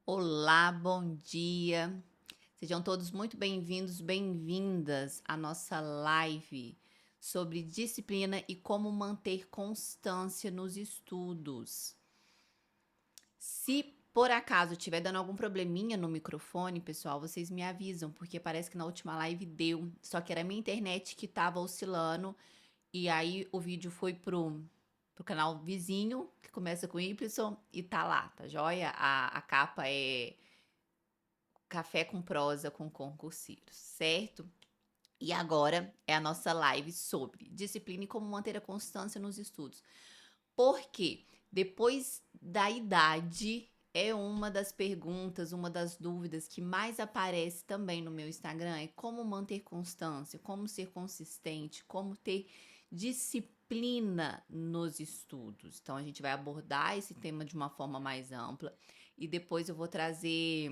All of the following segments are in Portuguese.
Olá, bom dia. Sejam todos muito bem-vindos, bem-vindas à nossa live sobre disciplina e como manter constância nos estudos. Se por acaso estiver dando algum probleminha no microfone, pessoal, vocês me avisam, porque parece que na última live deu, só que era a minha internet que estava oscilando e aí o vídeo foi pro canal vizinho, que começa com Y e tá lá, tá joia? A capa é Café com prosa com concurseiros, certo? E agora é a nossa live sobre disciplina e como manter a constância nos estudos. Porque depois da idade é uma das perguntas, uma das dúvidas que mais aparece também no meu Instagram é como manter constância, como ser consistente, como ter disciplina nos estudos. Então a gente vai abordar esse tema de uma forma mais ampla e depois eu vou trazer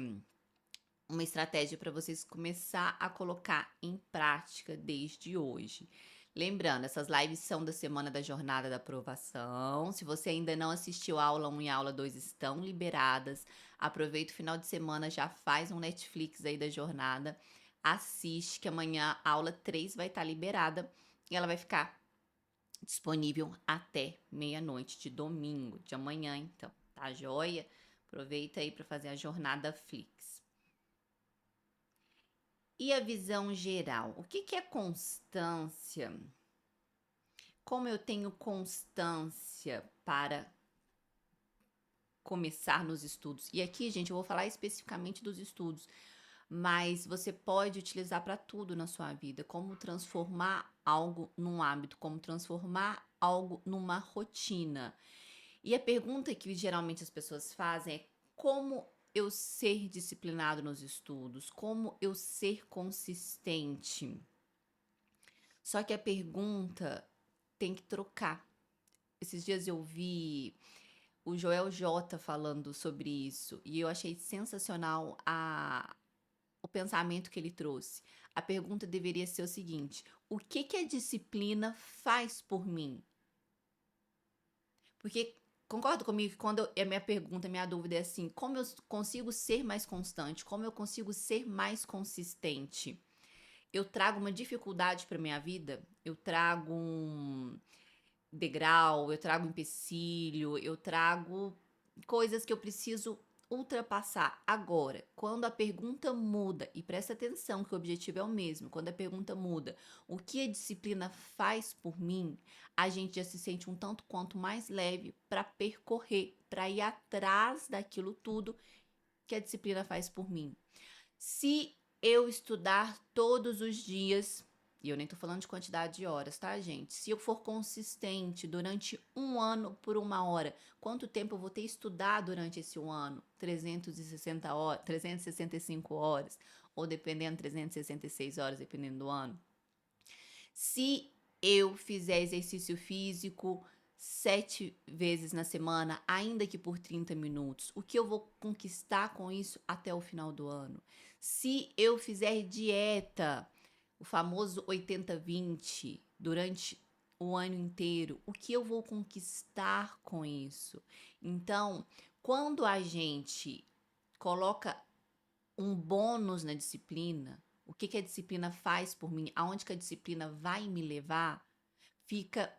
uma estratégia para vocês começar a colocar em prática desde hoje. Lembrando, essas lives são da semana da jornada da aprovação. Se você ainda não assistiu a aula 1 e a aula 2 estão liberadas. Aproveita o final de semana, já faz um Netflix aí da jornada. Assiste que amanhã a aula 3 vai estar liberada e ela vai ficar disponível até meia-noite de domingo, de amanhã então, tá joia? Aproveita aí para fazer a jornada Flix. E a visão geral? O que é constância? Como eu tenho constância para começar nos estudos? E aqui, gente, eu vou falar especificamente dos estudos, mas você pode utilizar para tudo na sua vida, como transformar algo num hábito, como transformar algo numa rotina. E a pergunta que geralmente as pessoas fazem é como eu ser disciplinado nos estudos, como eu ser consistente. Só que a pergunta tem que trocar. Esses dias eu vi o Joel J falando sobre isso e eu achei sensacional o pensamento que ele trouxe. A pergunta deveria ser o seguinte: o que a disciplina faz por mim? Porque concorda comigo que quando a minha pergunta, a minha dúvida é assim: como eu consigo ser mais constante? Como eu consigo ser mais consistente? Eu trago uma dificuldade para minha vida? Eu trago um degrau, eu trago empecilho, eu trago coisas que eu preciso ultrapassar. Agora, quando a pergunta muda, e presta atenção que o objetivo é o mesmo, quando a pergunta muda, o que a disciplina faz por mim, a gente já se sente um tanto quanto mais leve para percorrer, para ir atrás daquilo tudo que a disciplina faz por mim. Se eu estudar todos os dias, e eu nem tô falando de quantidade de horas, tá, gente? Se eu for consistente durante um ano por uma hora, quanto tempo eu vou ter estudado durante esse um ano? 360 horas, 365 horas, ou dependendo, 366 horas, dependendo do ano. Se eu fizer exercício físico 7 vezes na semana, ainda que por 30 minutos, o que eu vou conquistar com isso até o final do ano? Se eu fizer dieta, o famoso 80-20, durante o ano inteiro, o que eu vou conquistar com isso? Então, quando a gente coloca um bônus na disciplina, o que a disciplina faz por mim, aonde que a disciplina vai me levar, fica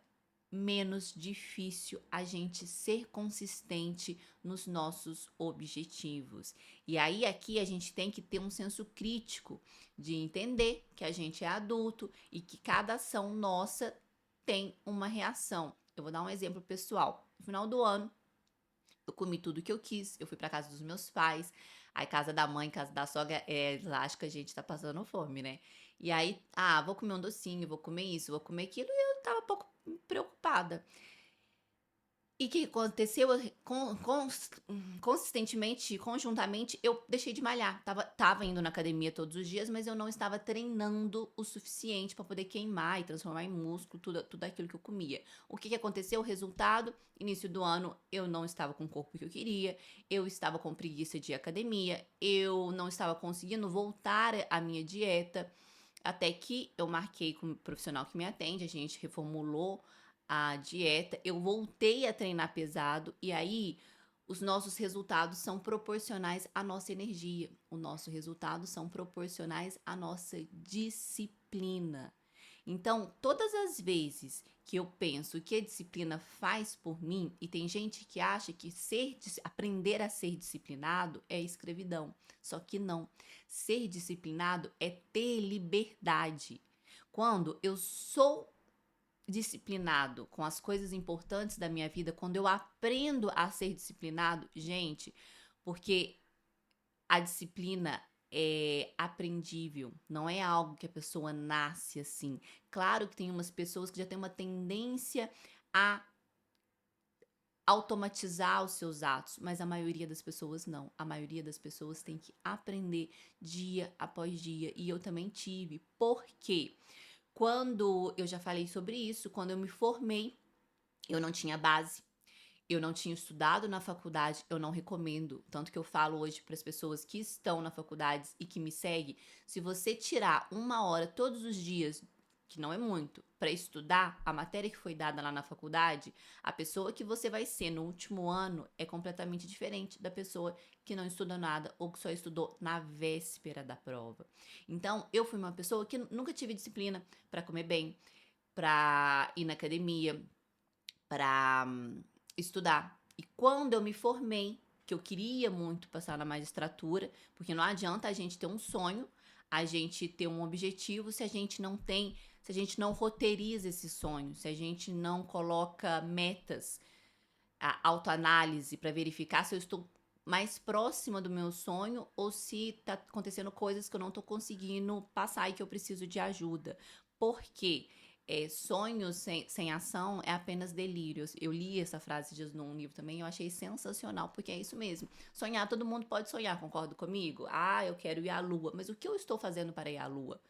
menos difícil a gente ser consistente nos nossos objetivos. E aí aqui a gente tem que ter um senso crítico de entender que a gente é adulto e que cada ação nossa tem uma reação. Eu vou dar um exemplo pessoal. No final do ano, eu comi tudo que eu quis, eu fui pra casa dos meus pais, aí casa da mãe, casa da sogra, lá acho que a gente tá passando fome, né? E aí, vou comer um docinho, vou comer isso, vou comer aquilo, e eu tava um pouco preocupada. E o que aconteceu? Consistentemente, conjuntamente, eu deixei de malhar. Tava indo na academia todos os dias, mas eu não estava treinando o suficiente para poder queimar e transformar em músculo tudo aquilo que eu comia. O que aconteceu? O resultado, início do ano, eu não estava com o corpo que eu queria, eu estava com preguiça de ir à academia, eu não estava conseguindo voltar à minha dieta, até que eu marquei com o profissional que me atende, a gente reformulou a dieta, eu voltei a treinar pesado e aí Os nossos resultados são proporcionais à nossa energia. O nosso resultado são proporcionais à nossa disciplina. Então, todas as vezes que eu penso que a disciplina faz por mim, e tem gente que acha que aprender a ser disciplinado é escravidão. Só que não. Ser disciplinado é ter liberdade. Quando eu sou disciplinado com as coisas importantes da minha vida, quando eu aprendo a ser disciplinado, gente, porque a disciplina é aprendível, não é algo que a pessoa nasce assim. Claro que tem umas pessoas que já têm uma tendência a automatizar os seus atos, mas a maioria das pessoas não. A maioria das pessoas tem que aprender dia após dia, e eu também tive. Por quê? Quando eu já falei sobre isso, quando eu me formei, eu não tinha base, eu não tinha estudado na faculdade, eu não recomendo. Tanto que eu falo hoje para as pessoas que estão na faculdade e que me seguem, se você tirar 1 hora todos os dias, que não é muito, para estudar a matéria que foi dada lá na faculdade, a pessoa que você vai ser no último ano é completamente diferente da pessoa que não estudou nada ou que só estudou na véspera da prova. Então, eu fui uma pessoa que nunca tive disciplina para comer bem, para ir na academia, para estudar. E quando eu me formei, que eu queria muito passar na magistratura, porque não adianta a gente ter um sonho, a gente ter um objetivo se a gente não tem, se a gente não roteiriza esse sonho, se a gente não coloca metas, a autoanálise para verificar se eu estou mais próxima do meu sonho ou se tá acontecendo coisas que eu não tô conseguindo passar e que eu preciso de ajuda. Por quê? Sonhos sem ação é apenas delírio. Eu li essa frase dias num livro também, eu achei sensacional, porque é isso mesmo. Sonhar, todo mundo pode sonhar, concorda comigo? Ah, eu quero ir à lua, mas o que eu estou fazendo para ir à lua?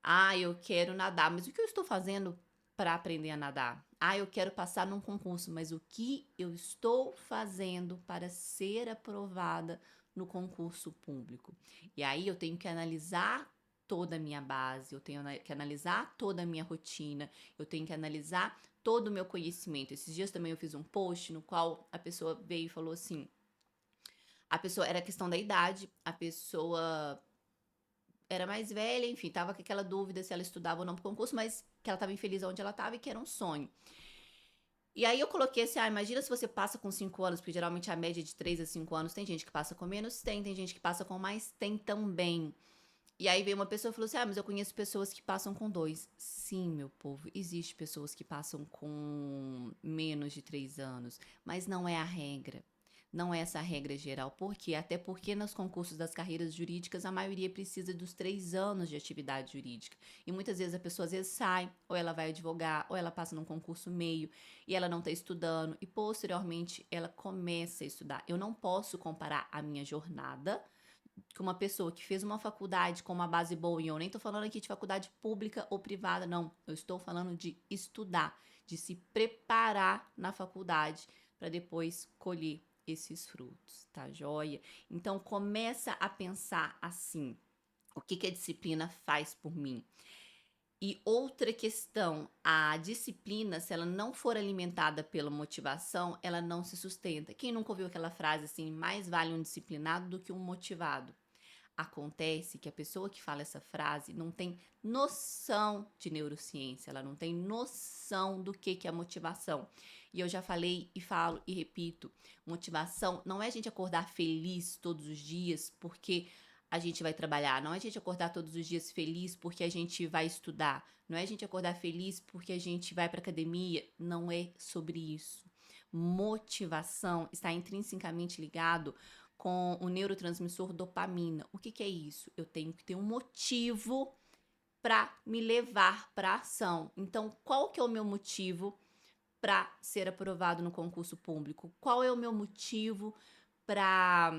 Ah, eu quero nadar, mas o que eu estou fazendo para aprender a nadar? Ah, eu quero passar num concurso, mas o que eu estou fazendo para ser aprovada no concurso público? E aí eu tenho que analisar toda a minha base, eu tenho que analisar toda a minha rotina, eu tenho que analisar todo o meu conhecimento. Esses dias também eu fiz um post no qual a pessoa veio e falou assim: a pessoa era questão da idade, a pessoa era mais velha, enfim, tava com aquela dúvida se ela estudava ou não pro concurso, mas que ela tava infeliz onde ela tava e que era um sonho. E aí eu coloquei assim, imagina se você passa com 5 anos, porque geralmente a média é de 3 a 5 anos, tem gente que passa com menos, tem gente que passa com mais, tem também. E aí veio uma pessoa e falou assim, mas eu conheço pessoas que passam com 2. Sim, meu povo, existe pessoas que passam com menos de 3 anos, mas não é a regra. Não é essa a regra geral. Por quê? Até porque nos concursos das carreiras jurídicas, a maioria precisa dos 3 anos de atividade jurídica. E muitas vezes a pessoa às vezes sai, ou ela vai advogar, ou ela passa num concurso meio, e ela não está estudando, e posteriormente ela começa a estudar. Eu não posso comparar a minha jornada com uma pessoa que fez uma faculdade com uma base boa, e eu nem tô falando aqui de faculdade pública ou privada, não. Eu estou falando de estudar, de se preparar na faculdade para depois colher esses frutos, tá joia? Então começa a pensar assim: o que que a disciplina faz por mim? E outra questão, a disciplina, se ela não for alimentada pela motivação, ela não se sustenta. Quem nunca ouviu aquela frase assim, mais vale um disciplinado do que um motivado? Acontece que a pessoa que fala essa frase não tem noção de neurociência, ela não tem noção do que é motivação. E eu já falei e falo e repito, motivação não é a gente acordar feliz todos os dias porque a gente vai trabalhar, não é a gente acordar todos os dias feliz porque a gente vai estudar, não é a gente acordar feliz porque a gente vai para academia, não é sobre isso. Motivação está intrinsecamente ligado com o neurotransmissor dopamina. O que que é isso? Eu tenho que ter um motivo para me levar para ação. Então, qual que é o meu motivo para ser aprovado no concurso público? Qual é o meu motivo para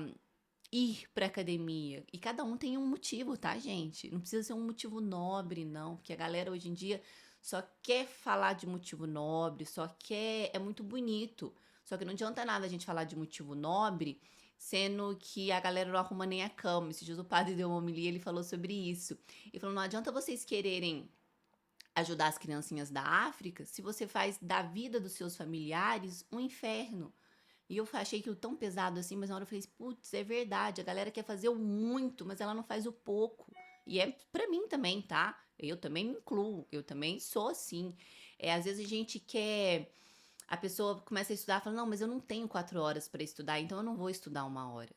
ir para academia? E cada um tem um motivo, tá, gente? Não precisa ser um motivo nobre, não, porque a galera hoje em dia só quer falar de motivo nobre, só quer, é muito bonito. Só que não adianta nada a gente falar de motivo nobre, sendo que a galera não arruma nem a cama. Esses dias o padre deu uma homilia, ele falou sobre isso. Ele falou: não adianta vocês quererem ajudar as criancinhas da África se você faz da vida dos seus familiares um inferno. E eu achei aquilo tão pesado assim, mas na hora eu falei, putz, é verdade, a galera quer fazer o muito, mas ela não faz o pouco. E é pra mim também, tá? Eu também me incluo, eu também sou assim. Às vezes a gente quer. A pessoa começa a estudar e fala, não, mas eu não tenho 4 horas pra estudar, então eu não vou estudar 1 hora.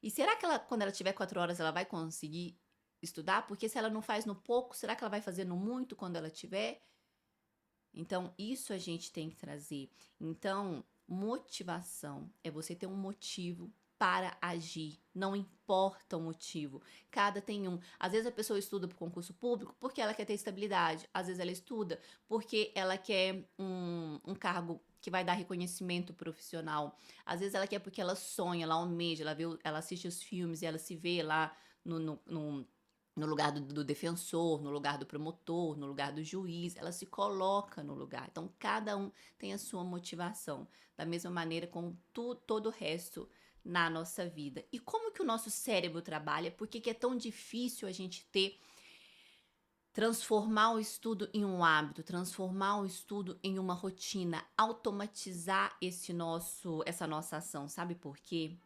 E será que ela, quando ela tiver 4 horas, ela vai conseguir estudar? Porque se ela não faz no pouco, será que ela vai fazer no muito quando ela tiver? Então, isso a gente tem que trazer. Então, motivação é você ter um motivo para agir. Não importa o motivo. Cada tem um. Às vezes a pessoa estuda para o concurso público porque ela quer ter estabilidade. Às vezes ela estuda porque ela quer um cargo que vai dar reconhecimento profissional. Às vezes ela quer porque ela sonha, ela almeja, ela assiste os filmes e ela se vê lá no lugar do defensor, no lugar do promotor, no lugar do juiz, ela se coloca no lugar. Então, cada um tem a sua motivação, da mesma maneira com todo o resto na nossa vida. E como que o nosso cérebro trabalha? Por que é tão difícil a gente transformar o estudo em um hábito, transformar o estudo em uma rotina, automatizar essa nossa ação? Sabe por quê?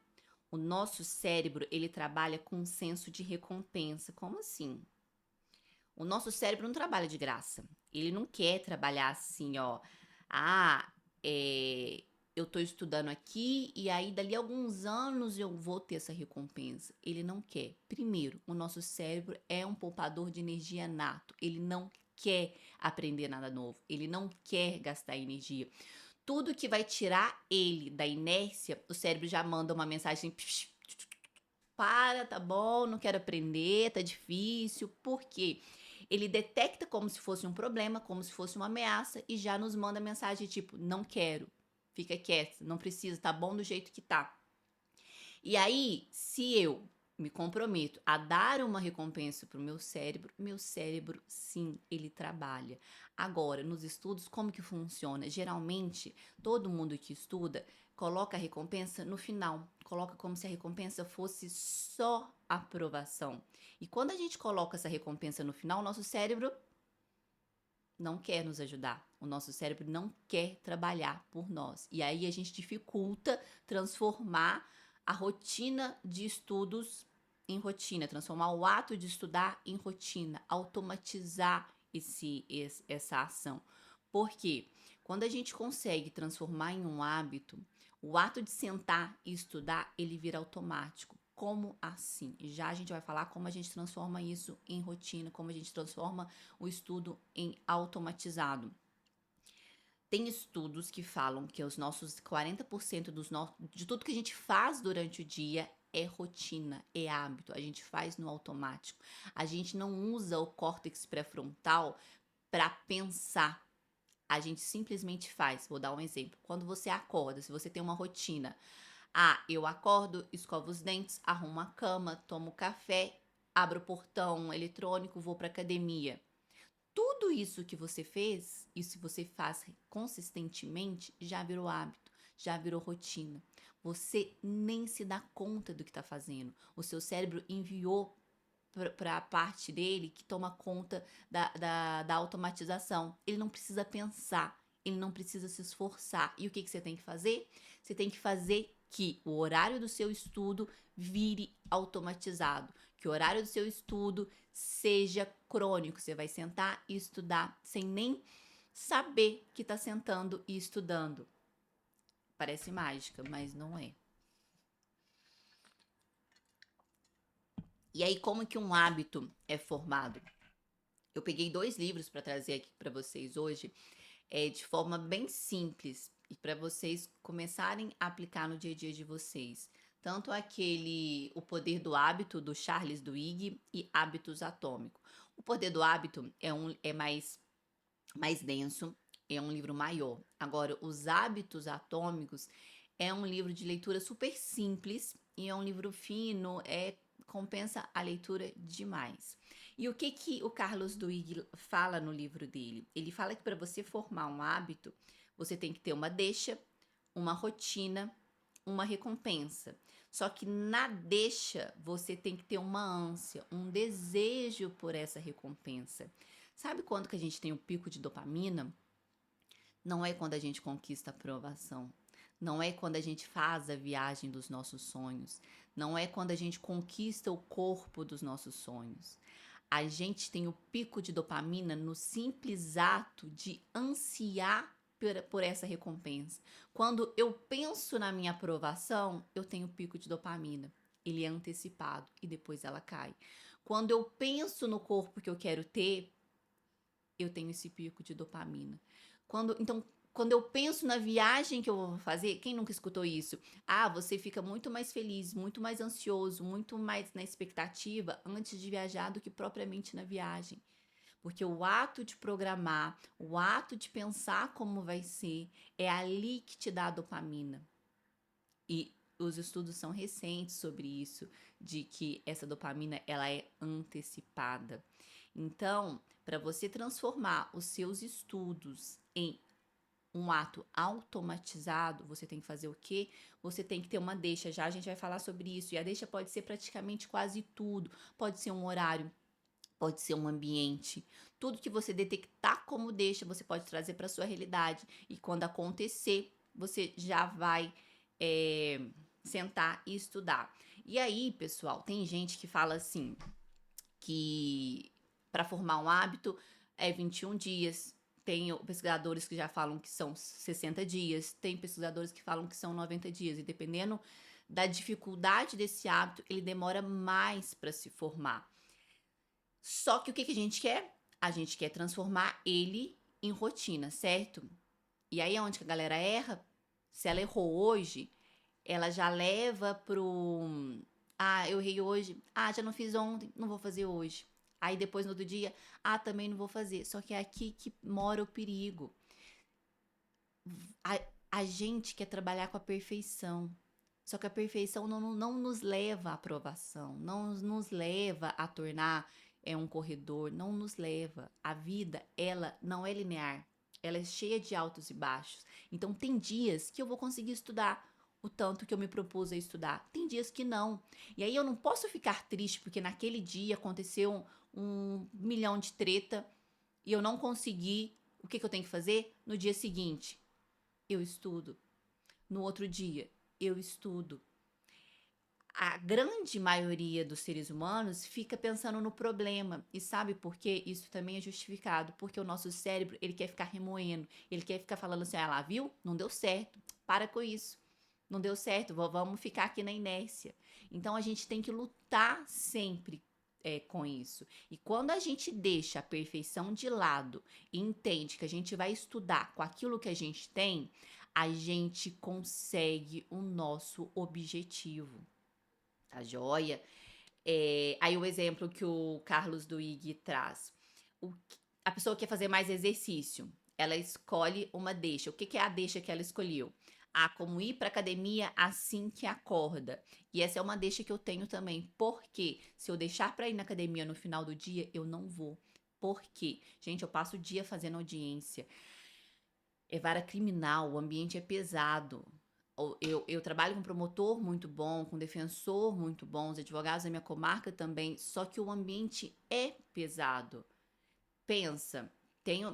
O nosso cérebro, ele trabalha com um senso de recompensa. Como assim? O nosso cérebro não trabalha de graça. Ele não quer trabalhar assim, ó. Ah, é, eu tô estudando aqui e aí dali a alguns anos eu vou ter essa recompensa. Ele não quer. Primeiro, o nosso cérebro é um poupador de energia nato. Ele não quer aprender nada novo. Ele não quer gastar energia. Tudo que vai tirar ele da inércia, o cérebro já manda uma mensagem assim, para, tá bom, não quero aprender, tá difícil. Por quê? Ele detecta como se fosse um problema, como se fosse uma ameaça e já nos manda mensagem tipo, não quero, fica quieto, não precisa, tá bom do jeito que tá. E aí, se eu me comprometo a dar uma recompensa para o meu cérebro, sim, ele trabalha. Agora, nos estudos, como que funciona? Geralmente, todo mundo que estuda coloca a recompensa no final, coloca como se a recompensa fosse só aprovação. E quando a gente coloca essa recompensa no final, nosso cérebro não quer nos ajudar. O nosso cérebro não quer trabalhar por nós. E aí a gente dificulta transformar a rotina de estudos em rotina, transformar o ato de estudar em rotina, automatizar essa ação. Por quê? Quando a gente consegue transformar em um hábito, o ato de sentar e estudar, ele vira automático. Como assim? Já a gente vai falar como a gente transforma isso em rotina, como a gente transforma o estudo em automatizado. Tem estudos que falam que os nossos 40% de tudo que a gente faz durante o dia é rotina, é hábito, a gente faz no automático. A gente não usa o córtex pré-frontal para pensar. A gente simplesmente faz. Vou dar um exemplo. Quando você acorda, se você tem uma rotina, eu acordo, escovo os dentes, arrumo a cama, tomo café, abro o portão eletrônico, vou para academia. Tudo isso que você fez, e se você faz consistentemente, já virou hábito, já virou rotina. Você nem se dá conta do que está fazendo. O seu cérebro enviou para a parte dele que toma conta da automatização. Ele não precisa pensar, ele não precisa se esforçar. E o que você tem que fazer? Você tem que fazer que o horário do seu estudo vire automatizado, que o horário do seu estudo seja crônico. Você vai sentar e estudar sem nem saber que está sentando e estudando. Parece mágica, mas não é. E aí, como que um hábito é formado? Eu peguei 2 livros para trazer aqui para vocês hoje, de forma bem simples e para vocês começarem a aplicar no dia a dia de vocês. Tanto aquele O Poder do Hábito, do Charles Duhigg, e Hábitos Atômicos. O Poder do Hábito é mais denso, é um livro maior. Agora, Os Hábitos Atômicos é um livro de leitura super simples e é um livro fino, compensa a leitura demais. E o que o Carlos Duhigg fala no livro dele? Ele fala que para você formar um hábito, você tem que ter uma deixa, uma rotina, uma recompensa. Só que na deixa, você tem que ter uma ânsia, um desejo por essa recompensa. Sabe quando que a gente tem um pico de dopamina? Não é quando a gente conquista a aprovação. Não é quando a gente faz a viagem dos nossos sonhos. Não é quando a gente conquista o corpo dos nossos sonhos. A gente tem o pico de dopamina no simples ato de ansiar por essa recompensa. Quando eu penso na minha aprovação, eu tenho pico de dopamina. Ele é antecipado e depois ela cai. Quando eu penso no corpo que eu quero ter, eu tenho esse pico de dopamina. Quando eu penso na viagem que eu vou fazer, quem nunca escutou isso? Ah, você fica muito mais feliz, muito mais ansioso, muito mais na expectativa antes de viajar do que propriamente na viagem. Porque o ato de programar, o ato de pensar como vai ser, é ali que te dá a dopamina. E os estudos são recentes sobre isso, de que essa dopamina ela é antecipada. Então, para você transformar os seus estudos em um ato automatizado, você tem que fazer o quê? Você tem que ter uma deixa. Já a gente vai falar sobre isso. E a deixa pode ser praticamente quase tudo. Pode ser um horário, pode ser um ambiente. Tudo que você detectar como deixa, você pode trazer para sua realidade. E quando acontecer, você já vai sentar e estudar. E aí, pessoal, tem gente que fala assim que para formar um hábito é 21 dias. Tem pesquisadores que já falam que são 60 dias, tem pesquisadores que falam que são 90 dias, e dependendo da dificuldade desse hábito, ele demora mais para se formar. Só que o que a gente quer? A gente quer transformar ele em rotina, certo? E aí é onde que a galera erra. Se ela errou hoje, ela já leva pro eu errei hoje. Já não fiz ontem, não vou fazer hoje. Aí depois no outro dia, também não vou fazer. Só que é aqui que mora o perigo. A, a gente quer trabalhar com a perfeição. Só que a perfeição não nos leva à aprovação, não nos leva a tornar um corredor, não nos leva. A vida, ela não é linear. Ela é cheia de altos e baixos. Então tem dias que eu vou conseguir estudar o tanto que eu me propus a estudar. Tem dias que não. E aí eu não posso ficar triste porque naquele dia aconteceu um milhão de treta e eu não consegui. O que eu tenho que fazer? No dia seguinte, eu estudo. No outro dia, eu estudo. A grande maioria dos seres humanos fica pensando no problema. E sabe por quê? Isso também é justificado. Porque o nosso cérebro, ele quer ficar remoendo. Ele quer ficar falando assim, lá, viu? Não deu certo. Para com isso. Não deu certo, vamos ficar aqui na inércia. Então a gente tem que lutar sempre com isso. E quando a gente deixa a perfeição de lado e entende que a gente vai estudar com aquilo que a gente tem, a gente consegue o nosso objetivo. Tá joia? Aí o exemplo que o Carlos Duig traz. O, a pessoa quer fazer mais exercício. Ela escolhe uma deixa. O que é a deixa que ela escolheu? Como ir para academia assim que acorda. E essa é uma deixa que eu tenho também. Porque se eu deixar para ir na academia no final do dia, eu não vou. Por quê? Gente, eu passo o dia fazendo audiência. É vara criminal, o ambiente é pesado. Eu trabalho com promotor muito bom, com defensor muito bom, os advogados da minha comarca também, só que o ambiente é pesado. Pensa,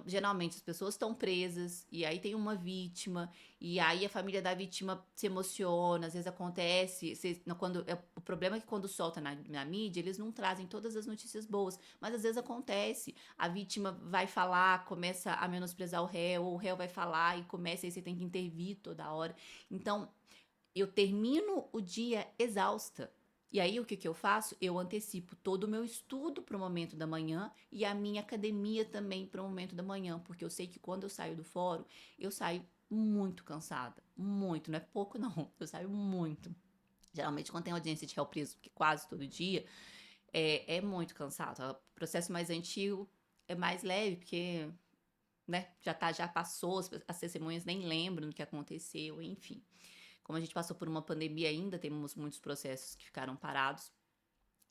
geralmente as pessoas estão presas e aí tem uma vítima e aí a família da vítima se emociona, às vezes acontece, o problema é que quando solta na mídia, eles não trazem todas as notícias boas, mas às vezes acontece, a vítima vai falar, começa a menosprezar o réu, ou o réu vai falar e começa, aí você tem que intervir toda hora. Então, eu termino o dia exausta. E aí o que eu faço? Eu antecipo todo o meu estudo para o momento da manhã e a minha academia também para o momento da manhã, porque eu sei que quando eu saio do fórum, eu saio muito cansada, muito, não é pouco não, eu saio muito. Geralmente quando tem audiência de réu preso, que quase todo dia, é muito cansado. O processo mais antigo é mais leve, porque né, já passou, as testemunhas nem lembram do que aconteceu, enfim. Como a gente passou por uma pandemia ainda, temos muitos processos que ficaram parados.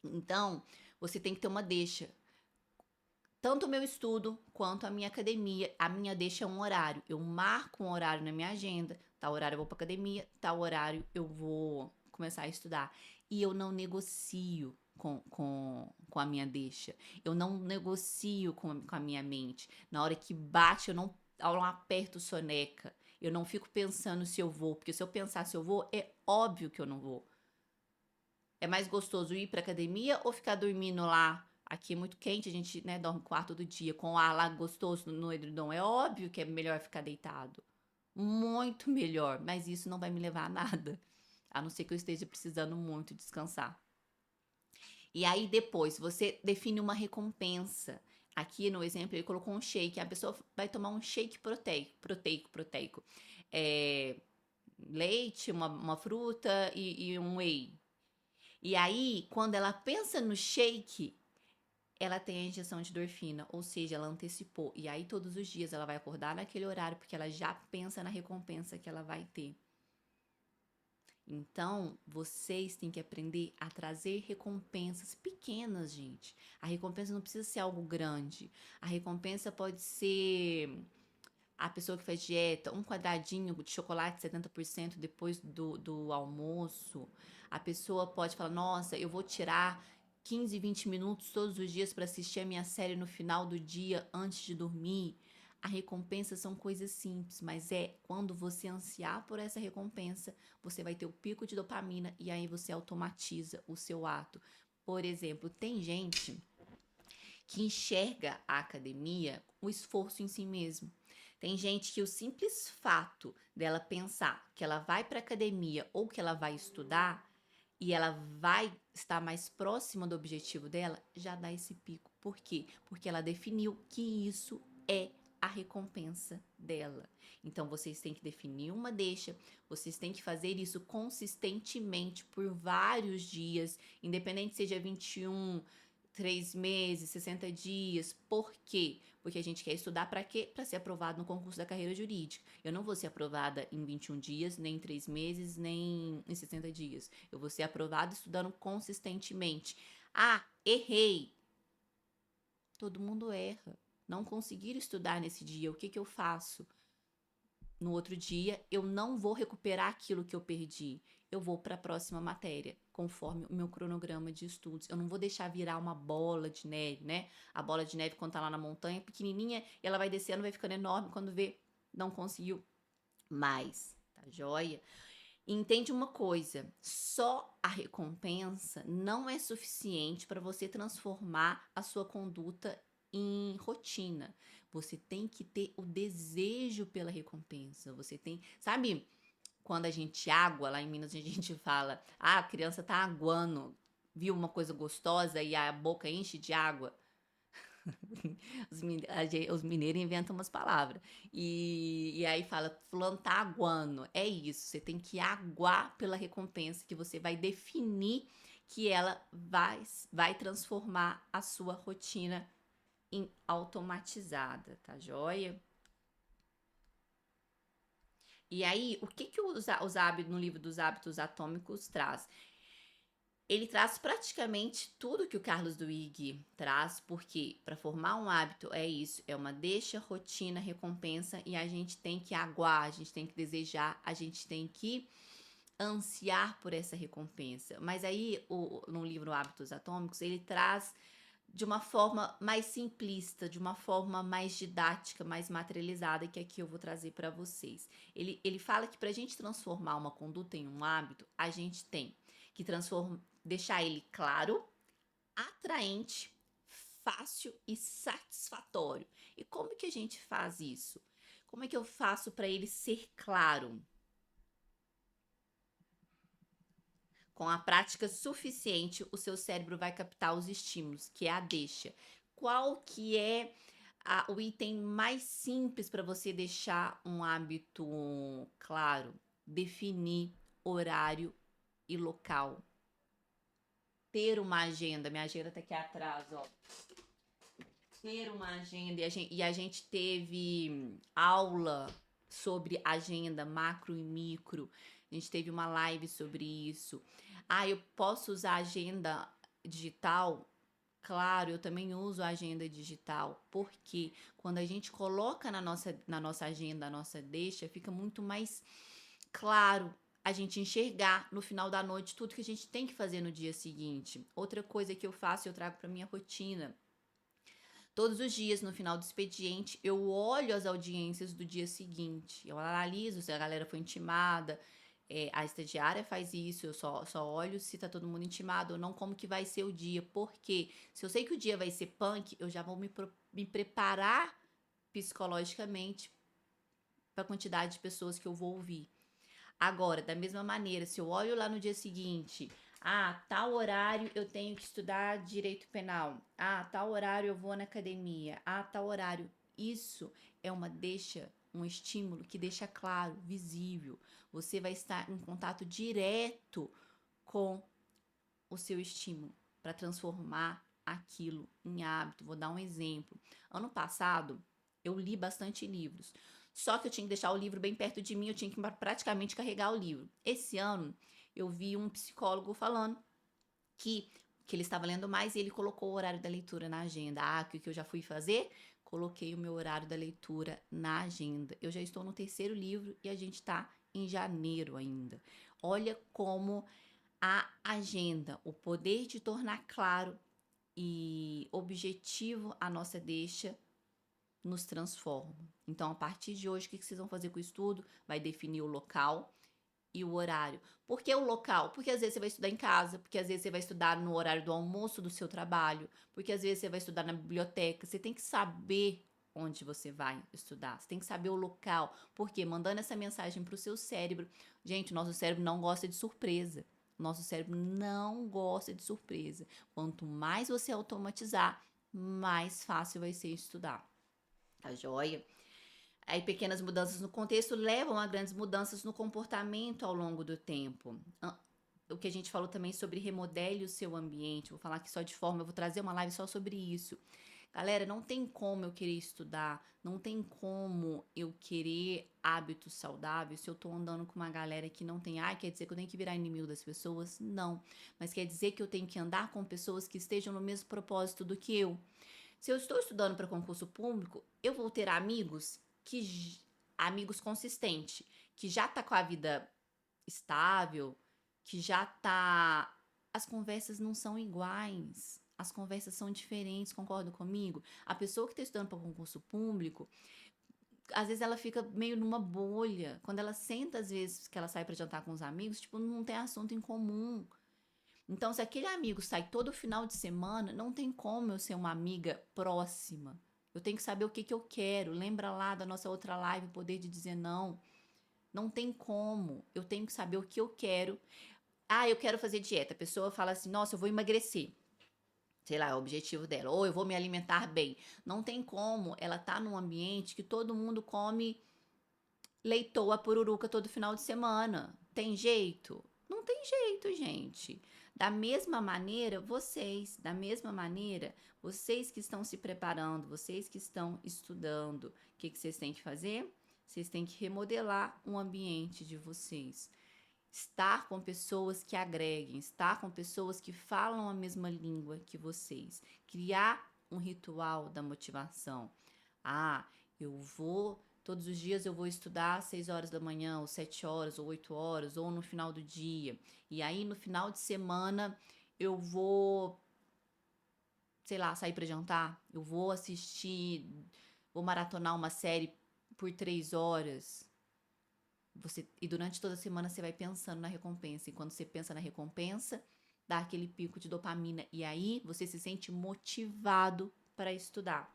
Então, você tem que ter uma deixa. Tanto o meu estudo quanto a minha academia. A minha deixa é um horário. Eu marco um horário na minha agenda. Tal horário eu vou para academia, tal horário eu vou começar a estudar. E eu não negocio com a minha deixa. Eu não negocio com a minha mente. Na hora que bate, eu não não aperto soneca. Eu não fico pensando se eu vou, porque se eu pensar se eu vou, é óbvio que eu não vou. É mais gostoso ir pra academia ou ficar dormindo lá? Aqui é muito quente, a gente, né, dorme quarto do dia com o ar lá gostoso no edredom. É óbvio que é melhor ficar deitado. Muito melhor, mas isso não vai me levar a nada. A não ser que eu esteja precisando muito descansar. E aí depois você define uma recompensa. Aqui no exemplo ele colocou um shake. A pessoa vai tomar um shake proteico. É, leite, uma fruta e um whey. E aí, quando ela pensa no shake, ela tem a injeção de endorfina, ou seja, ela antecipou. E aí, todos os dias, ela vai acordar naquele horário, porque ela já pensa na recompensa que ela vai ter. Então, vocês têm que aprender a trazer recompensas pequenas, gente. A recompensa não precisa ser algo grande. A recompensa pode ser a pessoa que faz dieta, um quadradinho de chocolate 70% depois do almoço. A pessoa pode falar: nossa, eu vou tirar 15, 20 minutos todos os dias para assistir a minha série no final do dia antes de dormir. A recompensa são coisas simples, mas é quando você ansiar por essa recompensa, você vai ter o pico de dopamina e aí você automatiza o seu ato. Por exemplo, tem gente que enxerga a academia o esforço em si mesmo. Tem gente que o simples fato dela pensar que ela vai para academia ou que ela vai estudar e ela vai estar mais próxima do objetivo dela, já dá esse pico. Por quê? Porque ela definiu que isso é a recompensa dela. Então vocês têm que definir uma deixa, vocês têm que fazer isso consistentemente por vários dias, independente seja 21, 3 meses, 60 dias. Por quê? Porque a gente quer estudar para quê? Para ser aprovado no concurso da carreira jurídica. Eu não vou ser aprovada em 21 dias, nem em 3 meses, nem em 60 dias. Eu vou ser aprovada estudando consistentemente. Ah, errei. Todo mundo erra. Não conseguir estudar nesse dia, o que que eu faço? No outro dia, eu não vou recuperar aquilo que eu perdi. Eu vou para a próxima matéria, conforme o meu cronograma de estudos. Eu não vou deixar virar uma bola de neve, né? A bola de neve, quando tá lá na montanha, pequenininha, e ela vai descendo, vai ficando enorme. Quando vê, não conseguiu mais, tá joia? E entende uma coisa: só a recompensa não é suficiente para você transformar a sua conduta em rotina. Você tem que ter o desejo pela recompensa. Você tem, sabe, quando a gente água, lá em Minas a gente fala: "Ah, a criança tá aguando". Viu uma coisa gostosa e a boca enche de água? Os mineiros inventam umas palavras. E aí fala, fulano tá aguando. É isso, você tem que aguar pela recompensa que você vai definir que ela vai transformar a sua rotina em automatizada, tá joia? E aí, o que que os hábitos no livro dos hábitos atômicos traz? Ele traz praticamente tudo que o Carlos Duhigg traz, porque para formar um hábito é isso, é uma deixa, rotina, recompensa, e a gente tem que aguar, a gente tem que desejar, a gente tem que ansiar por essa recompensa. Mas aí, no livro Hábitos Atômicos, ele traz de uma forma mais simplista, de uma forma mais didática, mais materializada, que aqui eu vou trazer para vocês. Ele fala que para a gente transformar uma conduta em um hábito, a gente tem que deixar ele claro, atraente, fácil e satisfatório. E como que a gente faz isso? Como é que eu faço para ele ser claro? Com a prática suficiente, o seu cérebro vai captar os estímulos, que é a deixa. Qual que é o item mais simples para você deixar um hábito claro? Definir horário e local. Ter uma agenda. Minha agenda tá aqui atrás, ó. Ter uma agenda. E a gente teve aula sobre agenda macro e micro. A gente teve uma live sobre isso. Ah, eu posso usar agenda digital? Claro, eu também uso a agenda digital, porque quando a gente coloca na nossa agenda, a nossa deixa, fica muito mais claro a gente enxergar no final da noite tudo que a gente tem que fazer no dia seguinte. Outra coisa que eu faço, eu trago para minha rotina. Todos os dias, no final do expediente, eu olho as audiências do dia seguinte. Eu analiso se a galera foi intimada. A estagiária faz isso, eu só olho se tá todo mundo intimado ou não, como que vai ser o dia. Porque se eu sei que o dia vai ser punk, eu já vou me preparar psicologicamente para a quantidade de pessoas que eu vou ouvir. Agora, da mesma maneira, se eu olho lá no dia seguinte, tal horário eu tenho que estudar direito penal. Tal horário eu vou na academia. Tal horário. Isso é um estímulo que deixa claro, visível. Você vai estar em contato direto com o seu estímulo para transformar aquilo em hábito. Vou dar um exemplo. Ano passado, eu li bastante livros. Só que eu tinha que deixar o livro bem perto de mim, eu tinha que praticamente carregar o livro. Esse ano, eu vi um psicólogo falando que ele estava lendo mais e ele colocou o horário da leitura na agenda. O que eu já fui fazer? Coloquei o meu horário da leitura na agenda. Eu já estou no terceiro livro e a gente está em janeiro ainda. Olha como a agenda, o poder de tornar claro e objetivo a nossa deixa nos transforma. Então, a partir de hoje, o que vocês vão fazer com o estudo? Vai definir o local e o horário. Por que o local? Porque às vezes você vai estudar em casa, porque às vezes você vai estudar no horário do almoço do seu trabalho, porque às vezes você vai estudar na biblioteca. Você tem que saber onde você vai estudar. Você tem que saber o local. Porque mandando essa mensagem para o seu cérebro. Gente, o nosso cérebro não gosta de surpresa. Nosso cérebro não gosta de surpresa. Quanto mais você automatizar, mais fácil vai ser estudar. Tá joia? Aí pequenas mudanças no contexto levam a grandes mudanças no comportamento ao longo do tempo. O que a gente falou também sobre remodele o seu ambiente. Vou falar aqui só de forma, eu vou trazer uma live só sobre isso. Galera, não tem como eu querer estudar, não tem como eu querer hábitos saudáveis se eu tô andando com uma galera que não tem. Quer dizer que eu tenho que virar inimigo das pessoas? Não. Mas quer dizer que eu tenho que andar com pessoas que estejam no mesmo propósito do que eu. Se eu estou estudando para concurso público, eu vou ter amigos consistentes, que já tá com a vida estável, que já tá. As conversas não são iguais. As conversas são diferentes, concorda comigo? A pessoa que está estudando para concurso público, às vezes ela fica meio numa bolha. Quando ela senta, às vezes, que ela sai para jantar com os amigos, tipo, não tem assunto em comum. Então, se aquele amigo sai todo final de semana, não tem como eu ser uma amiga próxima. Eu tenho que saber o que eu quero. Lembra lá da nossa outra live, o poder de dizer não. Não tem como. Eu tenho que saber o que eu quero. Eu quero fazer dieta. A pessoa fala assim: nossa, eu vou emagrecer. Sei lá, é o objetivo dela. Ou eu vou me alimentar bem. Não tem como ela tá num ambiente que todo mundo come leitoa pururuca todo final de semana. Tem jeito? Não tem jeito, gente. Da mesma maneira, vocês que estão se preparando, vocês que estão estudando, o que vocês têm que fazer? Vocês têm que remodelar o ambiente de vocês. Estar com pessoas que agreguem, estar com pessoas que falam a mesma língua que vocês. Criar um ritual da motivação. Eu vou todos os dias eu vou estudar às 6 horas da manhã, ou 7 horas, ou 8 horas, ou no final do dia. E aí, no final de semana, eu vou, sei lá, sair para jantar. Eu vou assistir, vou maratonar uma série por 3 horas. E durante toda a semana você vai pensando na recompensa. E quando você pensa na recompensa, dá aquele pico de dopamina. E aí você se sente motivado para estudar.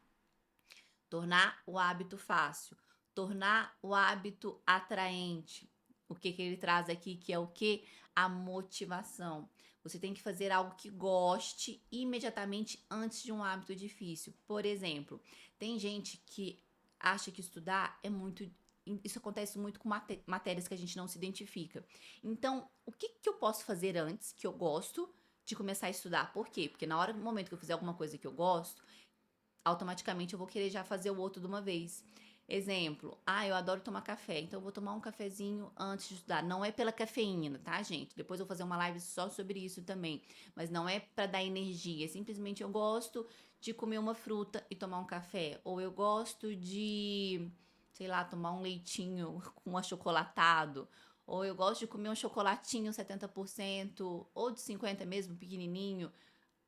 Tornar o hábito fácil. Tornar o hábito atraente. O que ele traz aqui, que é o que? A motivação. Você tem que fazer algo que goste imediatamente antes de um hábito difícil. Por exemplo, tem gente que acha que estudar é muito. Isso acontece muito com matérias que a gente não se identifica. Então, o que eu posso fazer antes, que eu gosto, de começar a estudar? Por quê? Porque no momento que eu fizer alguma coisa que eu gosto, automaticamente eu vou querer já fazer o outro de uma vez. Exemplo, eu adoro tomar café, então eu vou tomar um cafezinho antes de estudar. Não é pela cafeína, tá, gente? Depois eu vou fazer uma live só sobre isso também. Mas não é para dar energia, é simplesmente eu gosto de comer uma fruta e tomar um café. Ou eu gosto de, sei lá, tomar um leitinho com achocolatado. Ou eu gosto de comer um chocolatinho 70%, ou de 50% mesmo, pequenininho.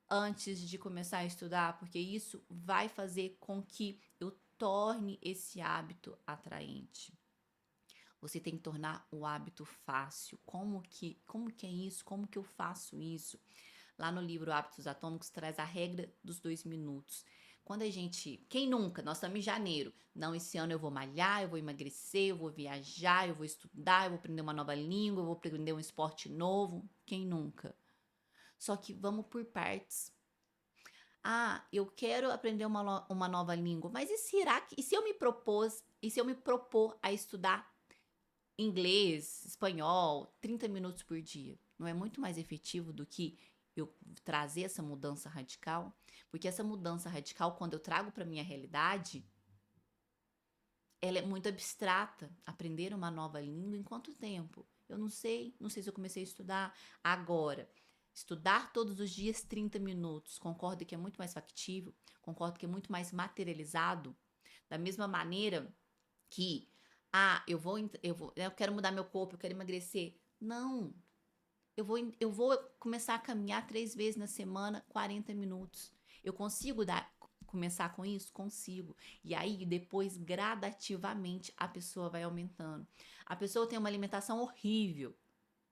antes de começar a estudar, porque isso vai fazer com que eu torne esse hábito atraente. Você tem que tornar o hábito fácil. Como que é isso? Como que eu faço isso? Lá no livro Hábitos Atômicos traz a regra dos 2 minutos. Quando a gente. Quem nunca? Nós estamos em janeiro. Não, esse ano eu vou malhar, eu vou emagrecer, eu vou viajar, eu vou estudar, eu vou aprender uma nova língua, eu vou aprender um esporte novo. Quem nunca? Só que vamos por partes. Ah, eu quero aprender uma nova língua, mas e se eu me propôs, e se eu me propor a estudar inglês, espanhol, 30 minutos por dia? Não é muito mais efetivo do que eu trazer essa mudança radical? Porque essa mudança radical, quando eu trago para minha realidade, ela é muito abstrata. Aprender uma nova língua em quanto tempo? Eu não sei se eu comecei a estudar agora. Estudar todos os dias 30 minutos, concordo que é muito mais factível, concordo que é muito mais materializado, da mesma maneira que, eu quero mudar meu corpo, eu quero emagrecer. Não, eu vou começar a caminhar 3 vezes na semana, 40 minutos. Eu consigo começar com isso? Consigo. E aí, depois, gradativamente, a pessoa vai aumentando. A pessoa tem uma alimentação horrível,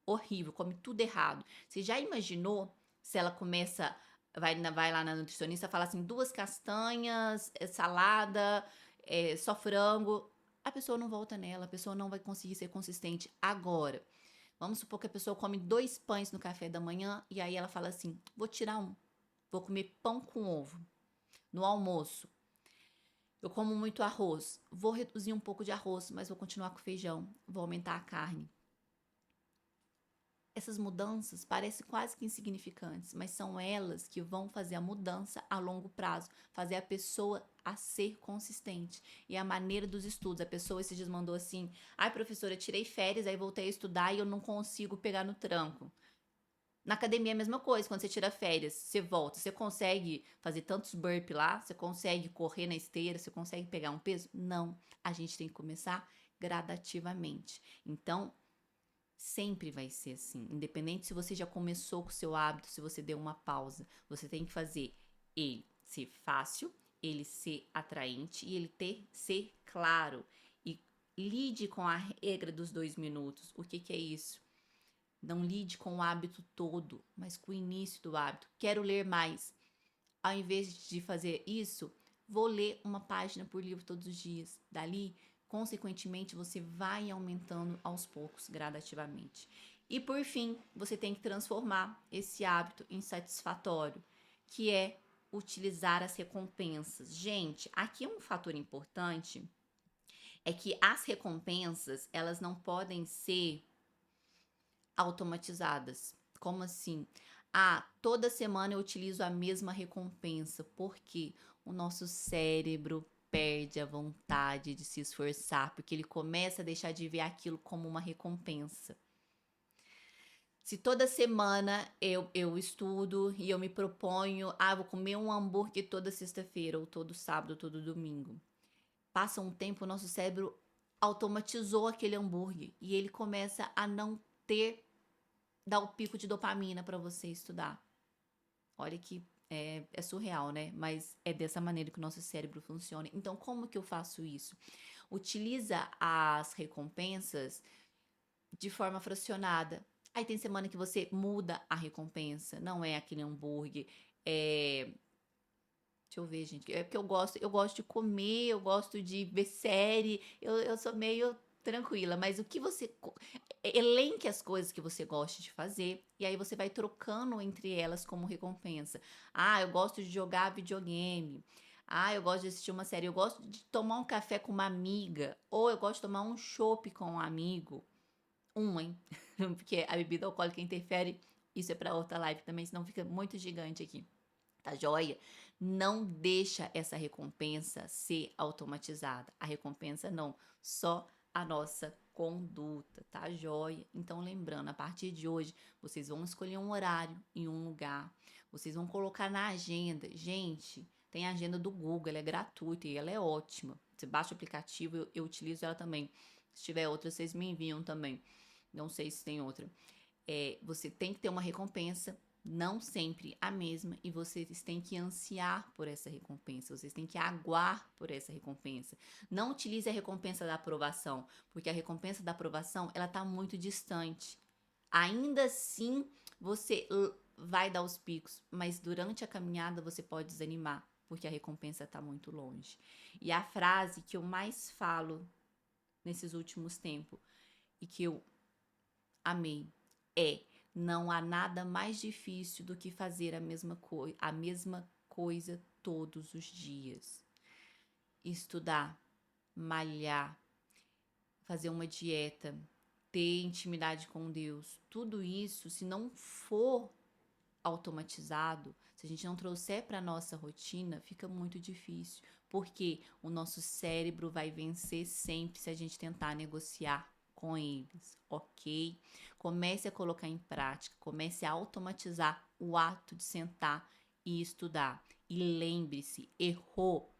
horrível, come tudo errado. Você já imaginou se ela começa, vai lá na nutricionista, fala assim, 2 castanhas, salada, só frango. A pessoa não volta nela, a pessoa não vai conseguir ser consistente agora. Vamos supor que a pessoa come 2 pães no café da manhã e aí ela fala assim: vou tirar um, vou comer pão com ovo. No almoço, eu como muito arroz, vou reduzir um pouco de arroz, mas vou continuar com feijão, vou aumentar a carne. Essas mudanças parecem quase que insignificantes, mas são elas que vão fazer a mudança a longo prazo, fazer a pessoa a ser consistente. E a maneira dos estudos, a pessoa esses dias mandou assim: ai professora, tirei férias, aí voltei a estudar e eu não consigo pegar no tranco. Na academia é a mesma coisa, quando você tira férias, você volta, você consegue fazer tantos burpees lá, você consegue correr na esteira, você consegue pegar um peso? Não, a gente tem que começar gradativamente. Então, sempre vai ser assim, independente se você já começou com o seu hábito, se você deu uma pausa, você tem que fazer ele ser fácil, ele ser atraente e ele ser claro. E lide com a regra dos 2 minutos. O que é isso? Não lide com o hábito todo, mas com o início do hábito. Quero ler mais. Ao invés de fazer isso, vou ler uma página por livro todos os dias. Dali, consequentemente, você vai aumentando aos poucos, gradativamente. E por fim, você tem que transformar esse hábito em satisfatório, que é utilizar as recompensas. Gente, aqui é um fator importante, é que as recompensas, elas não podem ser automatizadas. Como assim? Ah, toda semana eu utilizo a mesma recompensa, porque o nosso cérebro perde a vontade de se esforçar, porque ele começa a deixar de ver aquilo como uma recompensa. Se toda semana eu estudo e eu me proponho, vou comer um hambúrguer toda sexta-feira, ou todo sábado, ou todo domingo. Passa um tempo, o nosso cérebro automatizou aquele hambúrguer e ele começa a não ter dá o pico de dopamina para você estudar. Olha que é surreal, né? Mas é dessa maneira que o nosso cérebro funciona. Então, como que eu faço isso? Utiliza as recompensas de forma fracionada. Aí tem semana que você muda a recompensa, não é aquele hambúrguer, é... Deixa eu ver, gente. É porque eu gosto de comer, eu gosto de ver série, eu sou meio tranquila, mas o que você. Elenque as coisas que você gosta de fazer, e aí você vai trocando entre elas como recompensa. Ah, eu gosto de jogar videogame. Ah, eu gosto de assistir uma série. Eu gosto de tomar um café com uma amiga. Ou eu gosto de tomar um chopp com um amigo. Hein? Porque a bebida alcoólica interfere. Isso é para outra live também, senão fica muito gigante aqui. Tá joia? Não deixa essa recompensa ser automatizada. A recompensa não, só a nossa conduta, tá joia? Então, lembrando, a partir de hoje, vocês vão escolher um horário em um lugar, vocês vão colocar na agenda. Gente, tem a agenda do Google, ela é gratuita e ela é ótima. Você baixa o aplicativo, eu utilizo ela também. Se tiver outra, vocês me enviam também. Não sei se tem outra. Você tem que ter uma recompensa não sempre a mesma, e vocês têm que ansiar por essa recompensa, vocês têm que aguar por essa recompensa. Não utilize a recompensa da aprovação, porque a recompensa da aprovação, ela tá muito distante. Ainda assim, você vai dar os picos, mas durante a caminhada você pode desanimar, porque a recompensa está muito longe. E a frase que eu mais falo nesses últimos tempos e que eu amei é: não há nada mais difícil do que fazer a mesma coisa todos os dias. Estudar, malhar, fazer uma dieta, ter intimidade com Deus, tudo isso, se não for automatizado, se a gente não trouxer para nossa rotina, fica muito difícil, porque o nosso cérebro vai vencer sempre se a gente tentar negociar com eles, ok? Comece a colocar em prática, comece a automatizar o ato de sentar e estudar. E lembre-se, errou,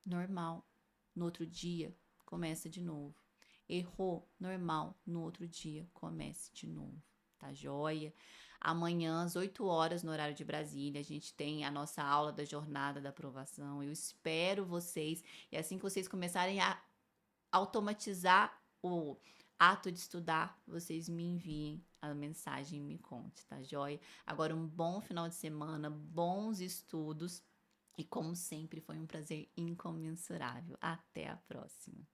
normal. No outro dia, começa de novo. Errou, normal. No outro dia, comece de novo. Tá joia? Amanhã, às 8 horas, no horário de Brasília, a gente tem a nossa aula da jornada da aprovação. Eu espero vocês. E assim que vocês começarem a automatizar o ato de estudar, vocês me enviem a mensagem e me conte, tá joia? Agora, um bom final de semana, bons estudos. E como sempre, foi um prazer incomensurável. Até a próxima!